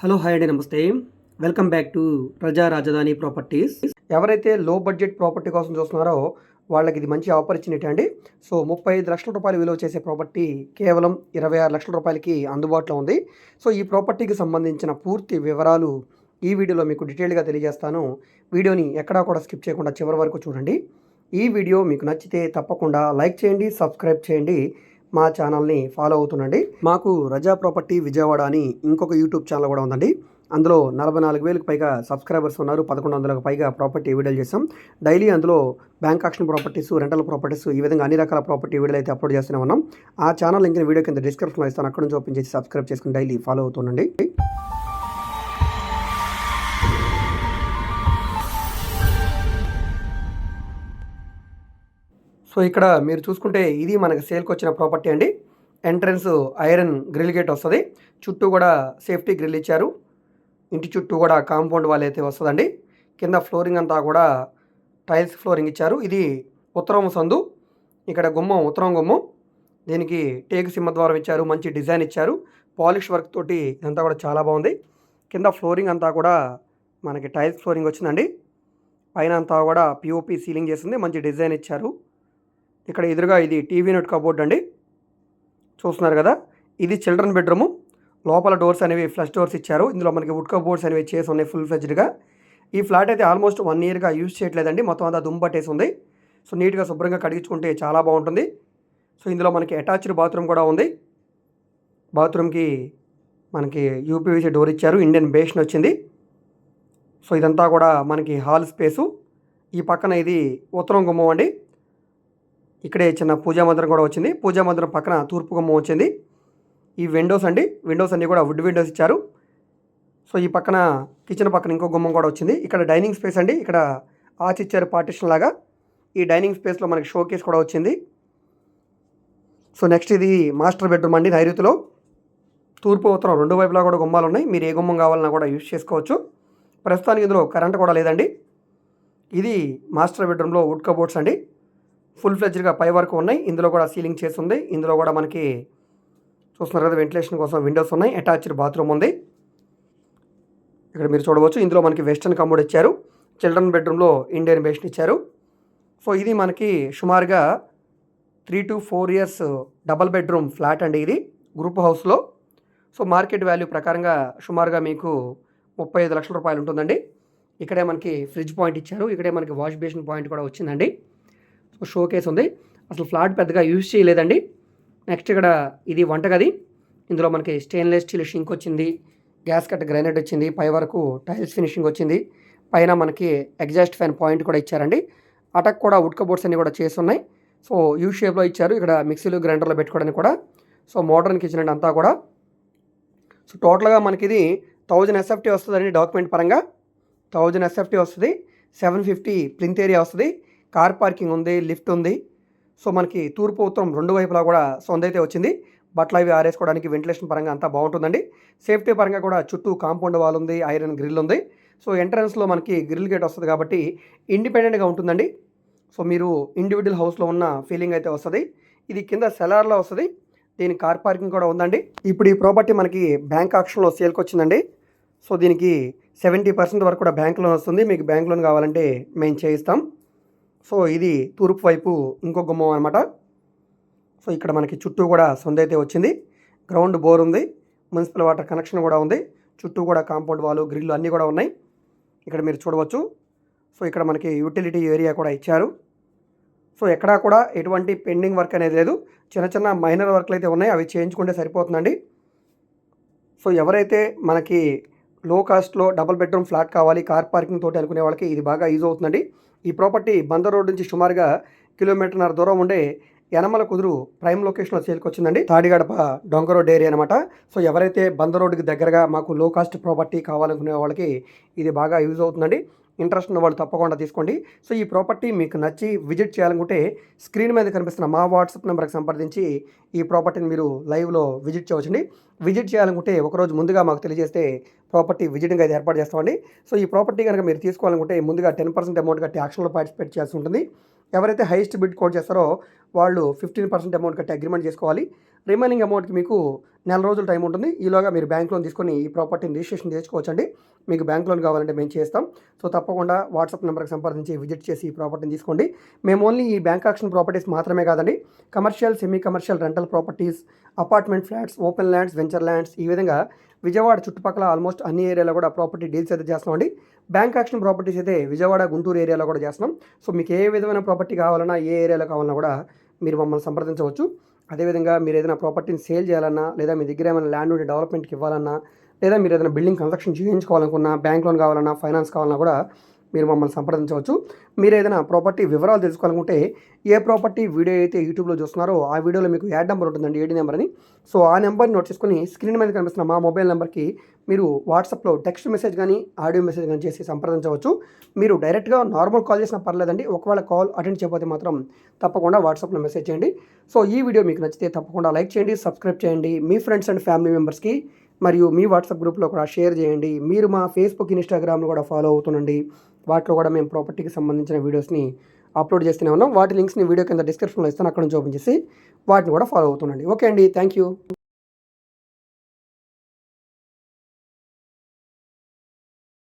Hello hi అండి నమస్తే. Welcome back to ప్రజా రాజధాని ప్రాపర్టీస్. ఎవరైతే లో బడ్జెట్ ప్రాపర్టీ కోసం చూస్తున్నారో వాళ్ళకి ఇది మంచి ఆపర్చునిటీ అండి. సో 35 లక్షల రూపాయలు విలువ చేసే ప్రాపర్టీ కేవలం 26 లక్షల రూపాయలకి అందుబాటులో ఉంది. సో ఈ ప్రాపర్టీకి సంబంధించిన పూర్తి వివరాలు ఈ వీడియోలో మీకు డీటెయిల్గా తెలియజేస్తాను. వీడియోని ఎక్కడా కూడా స్కిప్ చేయకుండా చివరి వరకు చూడండి. ఈ వీడియో మీకు నచ్చితే తప్పకుండా లైక్ చేయండి, సబ్స్క్రైబ్ చేయండి, మా ఛానల్ని ఫాలో అవుతుండండి. మాకు రజా ప్రాపర్టీ విజయవాడ అని ఇంకొక యూట్యూబ్ ఛానల్ కూడా ఉందండి. అందులో 44,000కి పైగా సబ్స్క్రైబర్స్ ఉన్నారు. 1100లకు పైగా ప్రాపర్టీ వీడియోలు చేస్తాం. డైలీ అందులో bank auction properties, rental properties, ఈ విధంగా అన్ని రకాల ప్రాపర్టీ వీడియోలు అయితే అప్లోడ్ చేస్తూనే ఉన్నాం. ఆ ఛానల్ లింక్ వీడియో కింద డిస్క్రిప్షన్లో ఇస్తాను. అక్కడ నుంచి ఓపెన్ చేసి సబ్స్క్రైబ్ చేసుకుని డైలీ ఫాలో అవుతుండండి. సో ఇక్కడ మీరు చూసుకుంటే ఇది మనకి సేల్కి వచ్చిన ప్రాపర్టీ అండి. ఎంట్రన్స్ ఐరన్ గ్రిల్ గేట్ వస్తుంది. చుట్టూ కూడా సేఫ్టీ గ్రిల్ ఇచ్చారు. ఇంటి చుట్టూ కూడా కాంపౌండ్ వాల్ అయితే వస్తుందండి. కింద ఫ్లోరింగ్ అంతా కూడా టైల్స్ ఫ్లోరింగ్ ఇచ్చారు. ఇది ఉత్తరం సందు. ఇక్కడ గుమ్మం ఉత్తరం గుమ్మం. దీనికి టేకు సింహద్వారం ఇచ్చారు. మంచి డిజైన్ ఇచ్చారు. పాలిష్ వర్క్ తోటి ఇదంతా కూడా చాలా బాగుంది. కింద ఫ్లోరింగ్ అంతా కూడా మనకి టైల్స్ ఫ్లోరింగ్ వచ్చిందండి. పైన అంతా కూడా పిఓపి సీలింగ్ చేసింది. మంచి డిజైన్ ఇచ్చారు. ఇక్కడ ఎదురుగా ఇది టీవీ యూనిట్ కబోర్డ్ అండి, చూస్తున్నారు కదా. ఇది చిల్డ్రన్ బెడ్రూము. లోపల డోర్స్ అనేవి ఫ్లష్ డోర్స్ ఇచ్చారు. ఇందులో మనకి వుడ్ కబోర్డ్స్ అనేవి చేసి ఉన్నాయి ఫుల్ ఫ్లెడ్జ్డ్గా. ఈ ఫ్లాట్ అయితే ఆల్మోస్ట్ 1 ఇయర్గా యూజ్ చేయట్లేదండి. మొత్తం అంతా దుమ్ము పట్టేసి ఉంది. సో నీట్గా శుభ్రంగా కడిగించుకుంటే చాలా బాగుంటుంది. సో ఇందులో మనకి అటాచ్డ్ బాత్రూమ్ కూడా ఉంది. బాత్రూమ్కి మనకి యూపీవీసీ డోర్ ఇచ్చారు. ఇండియన్ బేషన్ వచ్చింది. సో ఇదంతా కూడా మనకి హాల్ స్పేసు. ఈ పక్కన ఇది ఉత్తరం గుమ్మం అండి. ఇక్కడే చిన్న పూజా మందిరం కూడా వచ్చింది. పూజా మందిరం పక్కన తూర్పు గుమ్మం వచ్చింది. ఈ విండోస్ అండి, విండోస్ అన్నీ కూడా వుడ్ విండోస్ ఇచ్చారు. సో ఈ పక్కన కిచెన్ పక్కన ఇంకో గుమ్మం కూడా వచ్చింది. ఇక్కడ డైనింగ్ స్పేస్ అండి. ఇక్కడ ఆర్చ్ ఇచ్చారు పార్టిషన్ లాగా. ఈ డైనింగ్ స్పేస్లో మనకి షో కేస్ కూడా వచ్చింది. సో నెక్స్ట్ ఇది మాస్టర్ బెడ్రూమ్ అండి. నైరుతిలో తూర్పు ఉత్తరం రెండు వైపులా కూడా గుమ్మాలు ఉన్నాయి. మీరు ఏ గుమ్మం కావాలన్నా కూడా యూజ్ చేసుకోవచ్చు. ప్రస్తుతానికి ఇందులో కరెంట్ కూడా లేదండి. ఇది మాస్టర్ బెడ్రూమ్లో వుడ్ కబోర్డ్స్ అండి. ఫుల్ ఫ్లెడ్జ్డ్గా పై వరకు ఉన్నాయి. ఇందులో కూడా సీలింగ్ చేసి ఉంది. ఇందులో కూడా మనకి చూస్తున్నారు కదా వెంటిలేషన్ కోసం విండోస్ ఉన్నాయి. అటాచ్డ్ బాత్రూమ్ ఉంది. ఇక్కడ మీరు చూడవచ్చు. ఇందులో మనకి వెస్టర్న్ కమోడ్ ఇచ్చారు. చిల్డ్రన్ బెడ్రూమ్లో ఇండియన్ బేషన్ ఇచ్చారు. సో ఇది మనకి సుమారుగా 3 to 4 years double bedroom flat అండి. ఇది గ్రూప్ హౌస్లో. సో మార్కెట్ వాల్యూ ప్రకారంగా సుమారుగా మీకు 35 లక్షల రూపాయలు ఉంటుందండి. ఇక్కడే మనకి ఫ్రిడ్జ్ పాయింట్ ఇచ్చారు. ఇక్కడే మనకి వాష్ బేసిన్ పాయింట్ కూడా వచ్చిందండి. సో షో కేస్ ఉంది. అసలు ఫ్లాట్ పెద్దగా యూజ్ చేయలేదండి. నెక్స్ట్ ఇక్కడ ఇది వంటగది. ఇందులో మనకి స్టెయిన్లెస్ స్టీల్ షింక్ వచ్చింది. గ్యాస్ కట్ గ్రానైట్ వచ్చింది. పై వరకు టైల్స్ ఫినిషింగ్ వచ్చింది. పైన మనకి ఎగ్జాస్ట్ ఫ్యాన్ పాయింట్ కూడా ఇచ్చారండి. అటక్ కూడా వుడ్ కబోర్డ్స్ అన్నీ కూడా చేసి ఉన్నాయి. సో యూ షేప్లో ఇచ్చారు. ఇక్కడ మిక్సీలు గ్రైండర్లో పెట్టుకోవడానికి కూడా. సో మోడర్న్ కిచెన్ అండి అంతా కూడా. సో టోటల్గా మనకి ఇది 1000 SFT వస్తుందండి. డాక్యుమెంట్ పరంగా 1000 SFT వస్తుంది. 750 ప్లింత్ ఏరియా వస్తుంది. కార్ పార్కింగ్ ఉంది, లిఫ్ట్ ఉంది. సో మనకి తూర్పు ఉత్తరం రెండు వైపులా కూడా సొందైతే వచ్చింది. బట్టలు అవి ఆరేసుకోవడానికి వెంటిలేషన్ పరంగా అంతా బాగుంటుందండి. సేఫ్టీ పరంగా కూడా చుట్టూ కాంపౌండ్ వాల్ ఉంది, ఐరన్ గ్రిల్ ఉంది. సో ఎంట్రన్స్లో మనకి గ్రిల్ గేట్ వస్తుంది కాబట్టి ఇండిపెండెంట్గా ఉంటుందండి. సో మీరు ఇండివిజువల్ హౌస్లో ఉన్న ఫీలింగ్ అయితే వస్తుంది. ఇది కింద సెలార్లో వస్తుంది. దీనికి కార్ పార్కింగ్ కూడా ఉందండి. ఇప్పుడు ఈ ప్రాపర్టీ మనకి బ్యాంక్ ఆక్షన్లో సేల్కి వచ్చిందండి. సో దీనికి 70% వరకు కూడా బ్యాంక్ లోన్ వస్తుంది. మీకు బ్యాంక్ లోన్ కావాలంటే మేము చేయిస్తాం. సో ఇది తూర్పు వైపు ఇంకో గుమ్మం అనమాట. సో ఇక్కడ మనకి చుట్టూ కూడా సొందైతే వచ్చింది. గ్రౌండ్ బోర్ ఉంది. మున్సిపల్ వాటర్ కనెక్షన్ కూడా ఉంది. చుట్టూ కూడా కాంపౌండ్ వాల్, గ్రిల్ అన్నీ కూడా ఉన్నాయి. ఇక్కడ మీరు చూడవచ్చు. సో ఇక్కడ మనకి యూటిలిటీ ఏరియా కూడా ఇచ్చారు. సో ఎక్కడా కూడా ఎటువంటి పెండింగ్ వర్క్ అనేది లేదు. చిన్న చిన్న మైనర్ వర్క్లు అయితే ఉన్నాయి. అవి చేయించుకుంటే సరిపోతుందండి. సో ఎవరైతే మనకి లో కాస్ట్లో డబుల్ బెడ్రూమ్ ఫ్లాట్ కావాలి కార్ పార్కింగ్ తోటి అనుకునే వాళ్ళకి ఇది బాగా యూజ్ అవుతుందండి. ఈ ప్రాపర్టీ బందర్ రోడ్ నుంచి సుమారుగా 1.5 కిలోమీటర్ దూరం ఉండే యనమల కుదురు ప్రైమ్ లొకేషన్లో సేల్కి వచ్చిందండి. తాడిగడప డొంక రోడ్ ఏరియా అనమాట. సో ఎవరైతే బందర్ రోడ్కి దగ్గరగా మాకు లో కాస్ట్ ప్రాపర్టీ కావాలనుకునే వాళ్ళకి ఇది బాగా యూజ్ అవుతుందండి. ఇంట్రెస్ట్ ఉన్న వాళ్ళు తప్పకుండా తీసుకోండి. సో ఈ ప్రాపర్టీ మీకు నచ్చి విజిట్ చేయాలనుకుంటే స్క్రీన్ మీద కనిపిస్తున్న మా వాట్సాప్ నెంబర్కి సంప్రదించి ఈ ప్రాపర్టీని మీరు లైవ్లో విజిట్ చేయవచ్చండి. విజిట్ చేయాలనుకుంటే ఒకరోజు ముందుగా మాకు తెలియజేస్తే ప్రాపర్టీ విజిటింగ్ అయితే ఏర్పాటు చేస్తామండి. సో ఈ ప్రాపర్టీ కనుక మీరు తీసుకోవాలనుకుంటే ముందుగా 10% అమౌంట్ కట్టి యాక్షన్లో పార్టిసిపేట్ చేయాల్సి ఉంటుంది. ఎవరైతే హైయెస్ట్ బిడ్ కోట్ చేస్తారో వాళ్ళు 15% అమౌంట్ కట్టి అగ్రిమెంట్ చేసుకోవాలి. రిమైనింగ్ అమౌంట్కి మీకు నెల రోజులు టైం ఉంటుంది. ఈలోగా మీరు బ్యాంక్ లోన్ తీసుకొని ఈ ప్రాపర్టీని రిజిస్ట్రేషన్ చేసుకోవచ్చండి. మీకు బ్యాంక్ లోన్ కావాలంటే మేము చేస్తాం. సో తప్పకుండా వాట్సాప్ నెంబర్కి సంప్రదించి విజిట్ చేసి ఈ ప్రాపర్టీని తీసుకోండి. మేము ఓన్లీ ఈ బ్యాంక్ ఆక్షన్ ప్రాపర్టీస్ మాత్రమే కాదండి, commercial, semi commercial, rental properties, apartment flats, open lands, venture lands, ఈ విధంగా విజయవాడ చుట్టుపక్కల ఆల్మోస్ట్ అన్ని ఏరియాలో కూడా ప్రాపర్టీ డీల్స్ అయితే చేస్తున్నామండి. బ్యాంక్ యాక్షన్ ప్రాపర్టీస్ అయితే విజయవాడ, గుంటూరు ఏరియాలో కూడా చేస్తున్నాం. సో మీకు ఏ విధమైన ప్రాపర్టీ కావాలన్నా, ఏ ఏరియాలో కావాలన్నా కూడా మీరు మమ్మల్ని సంప్రదించవచ్చు. అదేవిధంగా మీరు ఏదైనా ప్రాపర్టీని సేల్ చేయాలన్నా, లేదా మీ దగ్గర ఏమైనా ల్యాండ్ ఉండి డెవలప్మెంట్కి ఇవ్వాలన్నా, లేదా మీరు ఏదైనా బిల్డింగ్ కన్స్ట్రక్షన్ చేయించుకోవాలనుకున్నా, బ్యాంక్ లోన్ కావాలన్నా, ఫైనాన్స్ కావాలన్నా కూడా మీరు మమ్మల్ని సంప్రదించవచ్చు. మీరు ఏదైనా ప్రాపర్టీ వివరాలు తెలుసుకోవాలనుకుంటే, ఏ ప్రాపర్టీ వీడియో అయితే యూట్యూబ్లో చూస్తున్నారో ఆ వీడియోలో మీకు యాడ్ నెంబర్ ఉంటుందండి, ఏడీ నెంబర్ అని. సో ఆ నెంబర్ని నోట్ చేసుకొని స్క్రీన్ మీద కనిపిస్తున్న మా మొబైల్ నెంబర్కి మీరు వాట్సాప్లో టెక్స్ట్ మెసేజ్ కానీ, ఆడియో మెసేజ్ కానీ చేసి సంప్రదించవచ్చు. మీరు డైరెక్ట్గా నార్మల్ కాల్ చేసినా పర్లేదండి. ఒకవేళ కాల్ అటెండ్ చేయకపోతే మాత్రం తప్పకుండా వాట్సాప్లో మెసేజ్ చేయండి. సో ఈ వీడియో మీకు నచ్చితే తప్పకుండా లైక్ చేయండి, సబ్స్క్రైబ్ చేయండి, మీ ఫ్రెండ్స్ అండ్ ఫ్యామిలీ మెంబర్స్కి మరియు మీ వాట్సాప్ గ్రూప్లో కూడా షేర్ చేయండి. మీరు మా ఫేస్బుక్, ఇన్స్టాగ్రామ్లో కూడా ఫాలో అవుతుండండి. వాటిలో కూడా మేము ప్రాపర్టీకి సంబంధించిన వీడియోస్ని అప్లోడ్ చేస్తూనే ఉన్నాం. వాటి లింక్స్ని వీడియో కింద డిస్క్రిప్షన్లో ఇస్తాను, అక్కడ నుంచి ఓపెన్ చేసి వాటిని కూడా ఫాలో అవుతుండండి. ఓకే అండి, థ్యాంక్ యూ.